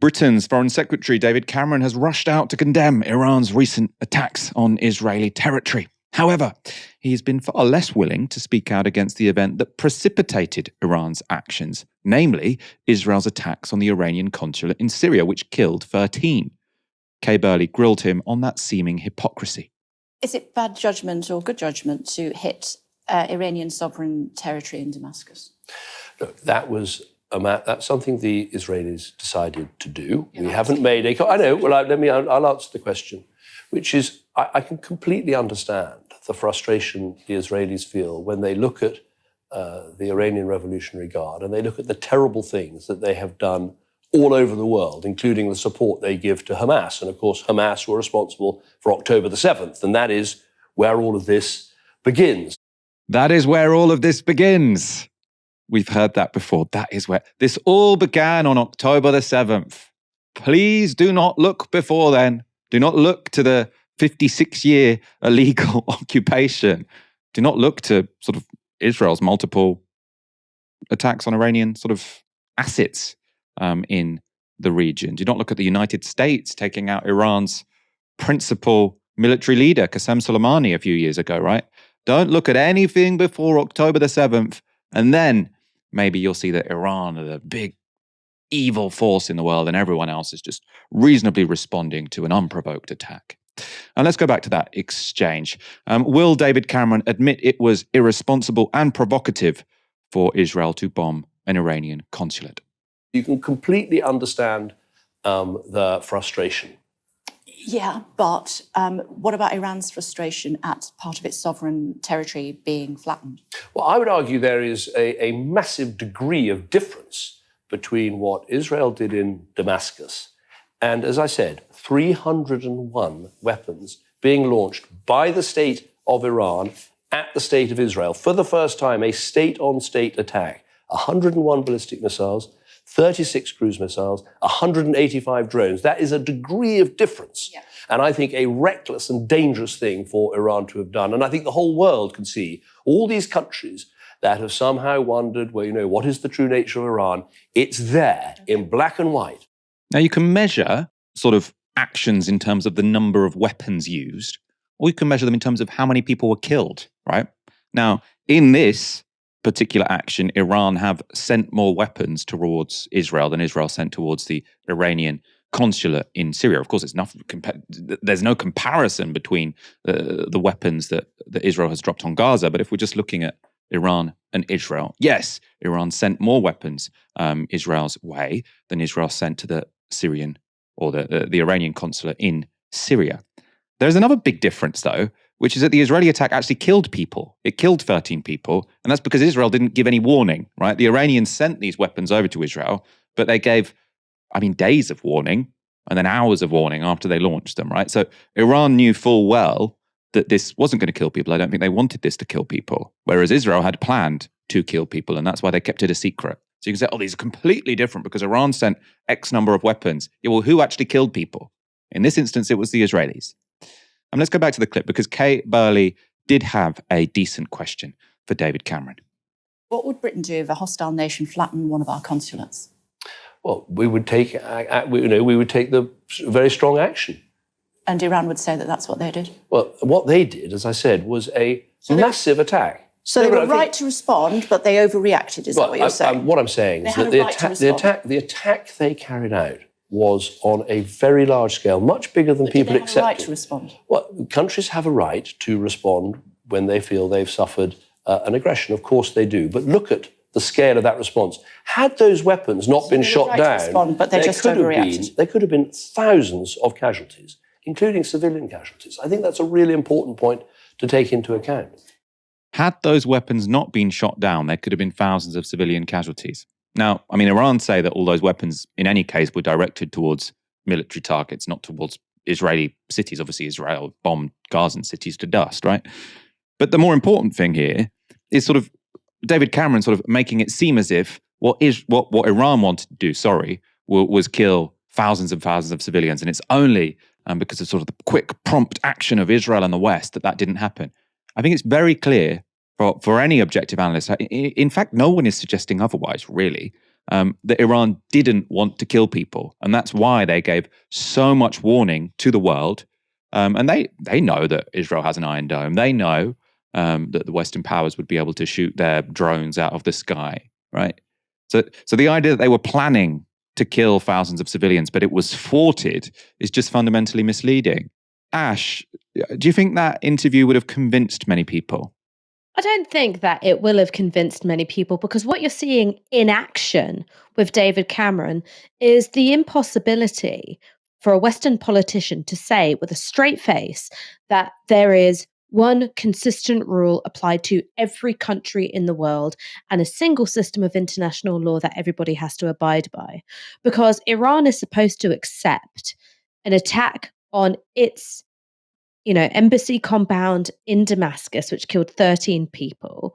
Britain's Foreign Secretary David Cameron has rushed out to condemn Iran's recent attacks on Israeli territory. However, he's been far less willing to speak out against the event that precipitated Iran's actions, namely Israel's attacks on the Iranian consulate in Syria, which killed 13. Kay Burley grilled him on that seeming hypocrisy. Is it bad judgment or good judgment to hit Iranian sovereign territory in Damascus? Look, that's something the Israelis decided to do. We haven't made a... I know, well, I'll answer the question, which is, I can completely understand the frustration the Israelis feel when they look at the Iranian Revolutionary Guard and they look at the terrible things that they have done all over the world, including the support they give to Hamas. And of course, Hamas were responsible for October the 7th, and that is where all of this begins. That is where all of this begins. We've heard that before. That is where this all began on October the 7th. Please do not look before then. Do not look to the 56-year illegal occupation. Do not look to sort of Israel's multiple attacks on Iranian sort of assets in the region. Do not look at the United States taking out Iran's principal military leader, Qasem Soleimani, a few years ago, right? Don't look at anything before October the 7th, and then maybe you'll see that Iran are the big evil force in the world and everyone else is just reasonably responding to an unprovoked attack. And let's go back to that exchange. Will David Cameron admit it was irresponsible and provocative for Israel to bomb an Iranian consulate? You can completely understand the frustration. Yeah, but what about Iran's frustration at part of its sovereign territory being flattened? Well, I would argue there is a massive degree of difference between what Israel did in Damascus and, as I said, 301 weapons being launched by the state of Iran at the state of Israel. For the first time, a state-on-state attack. 101 ballistic missiles, 36 cruise missiles, 185 drones. That is a degree of difference. Yeah. And I think a reckless and dangerous thing for Iran to have done. And I think the whole world can see all these countries that have somehow wondered, well, what is the true nature of Iran? It's there in black and white. Now, you can measure sort of actions in terms of the number of weapons used, or you can measure them in terms of how many people were killed, right? Now, in this particular action, Iran have sent more weapons towards Israel than Israel sent towards the Iranian consulate in Syria. Of course, there's no comparison between the weapons that Israel has dropped on Gaza, but if we're just looking at Iran and Israel, yes, Iran sent more weapons Israel's way than Israel sent to the Syrian or the Iranian consulate in Syria. There's another big difference, though, which is that the Israeli attack actually killed people. It killed 13 people, and that's because Israel didn't give any warning, right? The Iranians sent these weapons over to Israel, but they gave, days of warning and then hours of warning after they launched them, right? So Iran knew full well that this wasn't going to kill people. I don't think they wanted this to kill people, whereas Israel had planned to kill people, and that's why they kept it a secret. So you can say, oh, these are completely different because Iran sent X number of weapons. Yeah, well, who actually killed people? In this instance, it was the Israelis. And let's go back to the clip because Kay Burley did have a decent question for David Cameron. What would Britain do if a hostile nation flattened one of our consulates? Well, we would take the very strong action. And Iran would say that that's what they did? Well, what they did, as I said, was a massive attack. So they were right to respond, but they overreacted, is that what you're saying? What I'm saying is that the attack they carried out was on a very large scale, much bigger than people accepted. Did they have a right to respond? Well, countries have a right to respond when they feel they've suffered an aggression. Of course they do. But look at the scale of that response. Had those weapons not been shot down, but they just overreacted. There could have been thousands of casualties, including civilian casualties. I think that's a really important point to take into account. Had those weapons not been shot down, there could have been thousands of civilian casualties. Now, Iran say that all those weapons, in any case, were directed towards military targets, not towards Israeli cities. Obviously, Israel bombed Gazan cities to dust, right? But the more important thing here is sort of David Cameron sort of making it seem as if what Iran wanted to do, was kill thousands and thousands of civilians, and it's only because of sort of the quick, prompt action of Israel and the West that didn't happen. I think it's very clear for any objective analyst. In fact, no one is suggesting otherwise, really. that Iran didn't want to kill people. And that's why they gave so much warning to the world. And they know that Israel has an Iron Dome. They know that the Western powers would be able to shoot their drones out of the sky, right? So the idea that they were planning to kill thousands of civilians, but it was thwarted, is just fundamentally misleading. Ash, do you think that interview would have convinced many people? I don't think that it will have convinced many people, because what you're seeing in action with David Cameron is the impossibility for a Western politician to say with a straight face that there is one consistent rule applied to every country in the world and a single system of international law that everybody has to abide by. Because Iran is supposed to accept an attack on its embassy compound in Damascus, which killed 13 people,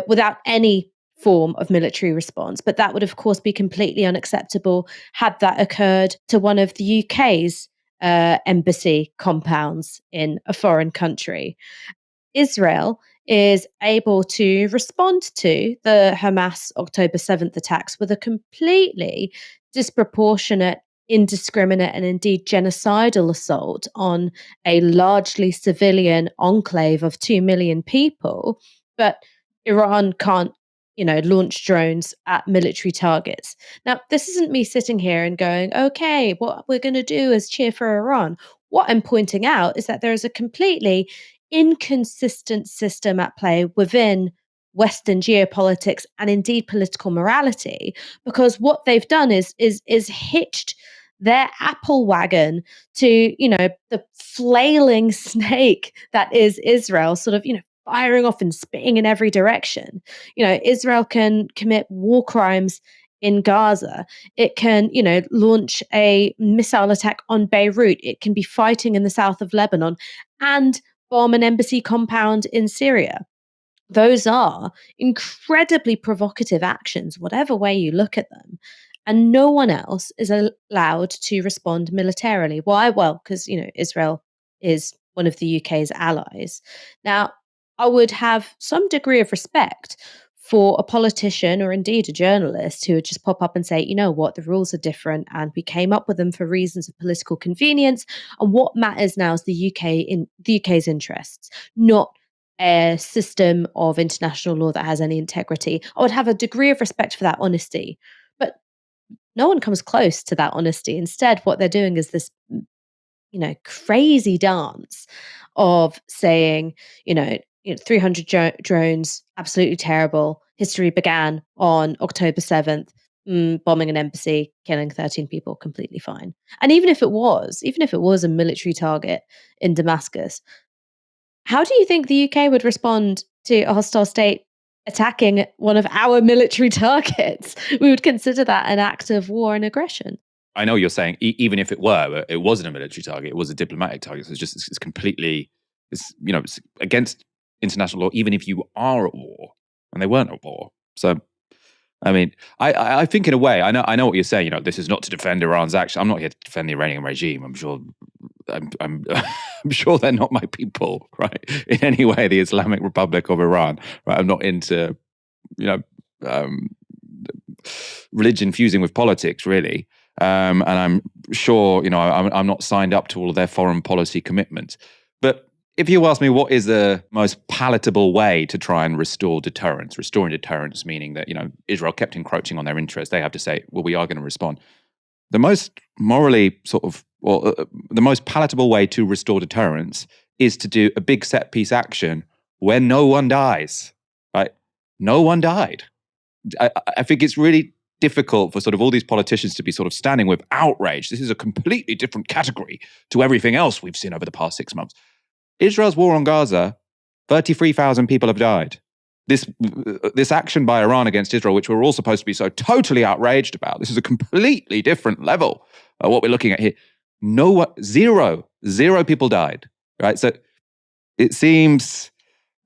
without any form of military response. But that would, of course, be completely unacceptable had that occurred to one of the UK's embassy compounds in a foreign country. Israel is able to respond to the Hamas October 7th attacks with a completely disproportionate, indiscriminate, and indeed genocidal assault on a largely civilian enclave of 2 million people. But Iran can't, launch drones at military targets. Now, this isn't me sitting here and going, okay, what we're going to do is cheer for Iran. What I'm pointing out is that there is a completely inconsistent system at play within Western geopolitics and indeed political morality, because what they've done is hitched their apple wagon to the flailing snake that is Israel, sort of firing off and spitting in every direction. Israel can commit war crimes in Gaza. It can, launch a missile attack on Beirut. It can be fighting in the south of Lebanon and bomb an embassy compound in Syria. Those are incredibly provocative actions, whatever way you look at them. And no one else is allowed to respond militarily. Why? Well, because, Israel is one of the UK's allies. Now, I would have some degree of respect for a politician or indeed a journalist who would just pop up and say, you know what, the rules are different and we came up with them for reasons of political convenience. And what matters now is the UK's interests, not a system of international law that has any integrity. I would have a degree of respect for that honesty. But no one comes close to that honesty. Instead, what they're doing is this, crazy dance of saying, 300 drones, absolutely terrible. History began on October 7th, bombing an embassy, killing 13 people, completely fine. And even if it was a military target in Damascus, how do you think the UK would respond to a hostile state attacking one of our military targets? We would consider that an act of war and aggression. I know you're saying even if it wasn't a military target, it was a diplomatic target. So it's completely, it's against international law, even if you are at war, and they weren't at war. So, I mean, I think in a way, I know what you're saying. This is not to defend Iran's action. I'm not here to defend the Iranian regime. I'm sure they're not my people, right? In any way, the Islamic Republic of Iran, right? I'm not into, religion fusing with politics, really. And I'm sure, I'm not signed up to all of their foreign policy commitments. But if you ask me what is the most palatable way to try and restore deterrence, restoring deterrence meaning that, Israel kept encroaching on their interests, they have to say, well, we are going to respond. The most morally the most palatable way to restore deterrence is to do a big set piece action where no one dies, right? No one died. I think it's really difficult for sort of all these politicians to be sort of standing with outrage. This is a completely different category to everything else we've seen over the past 6 months. Israel's war on Gaza, 33,000 people have died. This action by Iran against Israel, which we're all supposed to be so totally outraged about, this is a completely different level of what we're looking at here. Zero people died, right? So it seems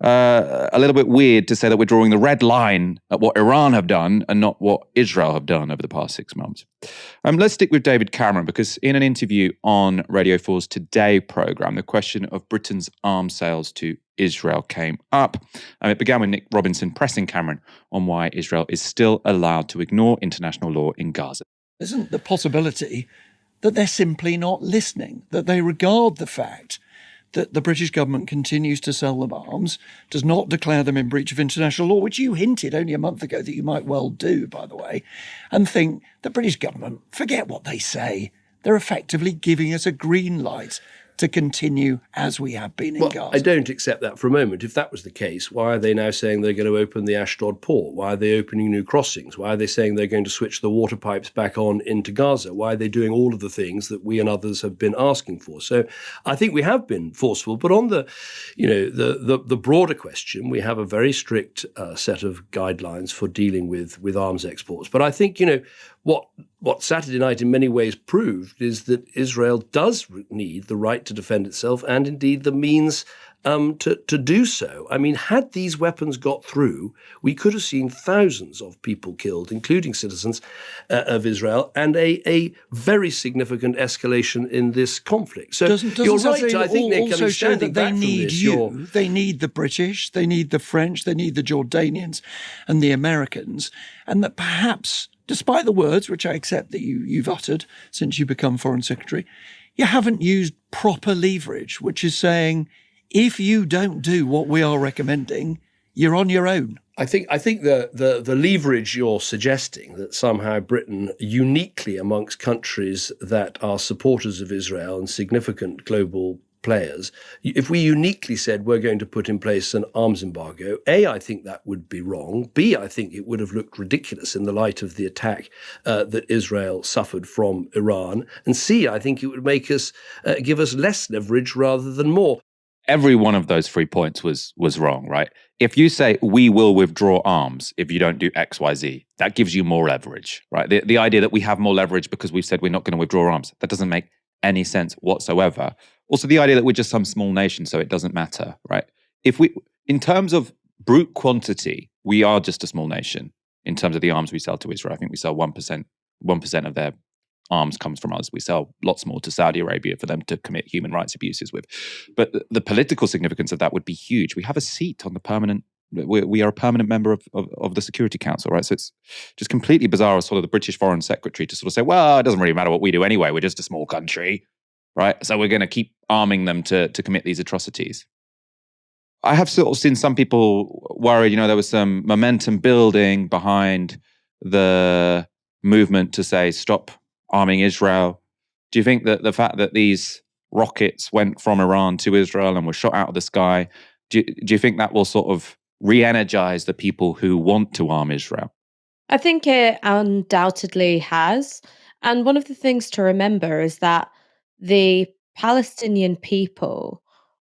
a little bit weird to say that we're drawing the red line at what Iran have done and not what Israel have done over the past 6 months. Let's stick with David Cameron, because in an interview on Radio 4's Today programme, the question of Britain's arms sales to Israel came up. It began with Nick Robinson pressing Cameron on why Israel is still allowed to ignore international law in Gaza. Isn't the possibility that they're simply not listening, that they regard the fact that the British government continues to sell them arms, does not declare them in breach of international law, which you hinted only a month ago that you might well do, by the way, and think the British government, forget what they say, they're effectively giving us a green light to continue as we have been in Gaza. I don't accept that for a moment. If that was the case, why are they now saying they're going to open the Ashdod port? Why are they opening new crossings? Why are they saying they're going to switch the water pipes back on into Gaza? Why are they doing all of the things that we and others have been asking for? So I think we have been forceful. But on the broader question, we have a very strict set of guidelines for dealing with arms exports. But I think, what Saturday night in many ways proved is that Israel does need the right to defend itself and indeed the means to do so. I mean, had these weapons got through, we could have seen thousands of people killed, including citizens of Israel, and a very significant escalation in this conflict. So you're right. I think Nick, also show that they need this, they need the British, they need the French, they need the Jordanians and the Americans, and that perhaps, despite the words, which I accept that you've uttered since you become Foreign Secretary, you haven't used proper leverage, which is saying, if you don't do what we are recommending, you're on your own. I think the leverage you're suggesting, that somehow Britain, uniquely amongst countries that are supporters of Israel and significant global players, if we uniquely said we're going to put in place an arms embargo, A, I think that would be wrong. B, I think it would have looked ridiculous in the light of the attack that Israel suffered from Iran. And C, I think it would make us give us less leverage rather than more. Every one of those 3 points was wrong, right? If you say we will withdraw arms if you don't do X, Y, Z, that gives you more leverage, right? The idea that we have more leverage because we've said we're not going to withdraw arms, that doesn't make any sense whatsoever. Also, the idea that we're just some small nation, so it doesn't matter, right? In terms of brute quantity, we are just a small nation in terms of the arms we sell to Israel. I think we sell 1% of their arms comes from us. We sell lots more to Saudi Arabia for them to commit human rights abuses with. But the political significance of that would be huge. We have a seat on the permanent, we are a permanent member of the Security Council, right? So it's just completely bizarre as sort of the British Foreign Secretary to sort of say, well, it doesn't really matter what we do anyway. We're just a small country, right? So we're going to keep arming them to commit these atrocities. I have sort of seen some people worried, there was some momentum building behind the movement to say, stop arming Israel. Do you think that the fact that these rockets went from Iran to Israel and were shot out of the sky, do you think that will sort of re-energize the people who want to arm Israel? I think it undoubtedly has. And one of the things to remember is that the Palestinian people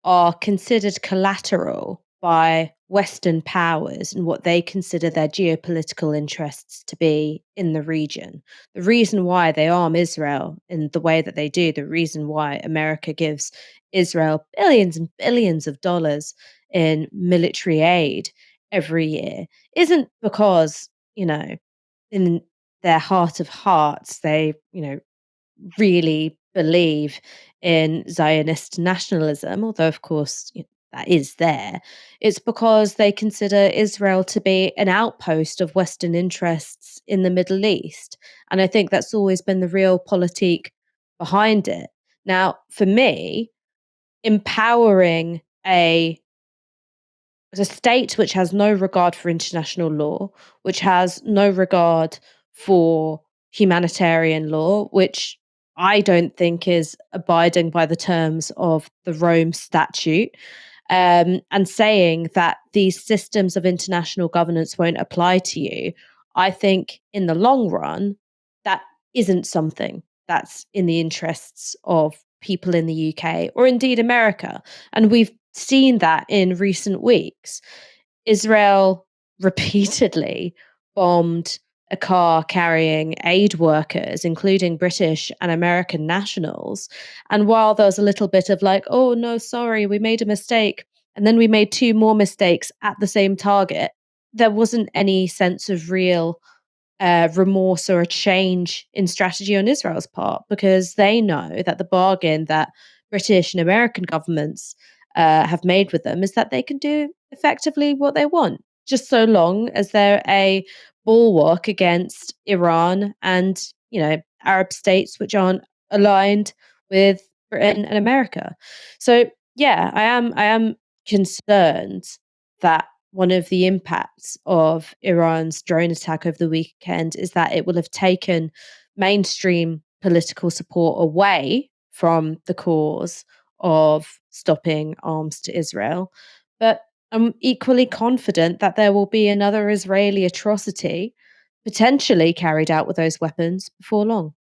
are considered collateral by Western powers and what they consider their geopolitical interests to be in the region. The reason why they arm Israel in the way that they do, the reason why America gives Israel billions and billions of dollars in military aid every year, isn't because, in their heart of hearts, they, really believe in Zionist nationalism, although, of course, that is there. It's because they consider Israel to be an outpost of Western interests in the Middle East. And I think that's always been the real politique behind it. Now, for me, empowering a state which has no regard for international law, which has no regard for humanitarian law, which I don't think is abiding by the terms of the Rome Statute, and saying that these systems of international governance won't apply to you, I think in the long run, that isn't something that's in the interests of people in the UK or indeed America. And we've seen that in recent weeks. Israel repeatedly bombed a car carrying aid workers, including British and American nationals. And while there was a little bit of like, oh, no, sorry, we made a mistake, and then we made 2 more mistakes at the same target, there wasn't any sense of real remorse or a change in strategy on Israel's part, because they know that the bargain that British and American governments have made with them is that they can do effectively what they want, just so long as they're a bulwark against Iran and, Arab states which aren't aligned with Britain and America. So yeah, I am concerned that one of the impacts of Iran's drone attack over the weekend is that it will have taken mainstream political support away from the cause of stopping arms to Israel. But I'm equally confident that there will be another Israeli atrocity potentially carried out with those weapons before long.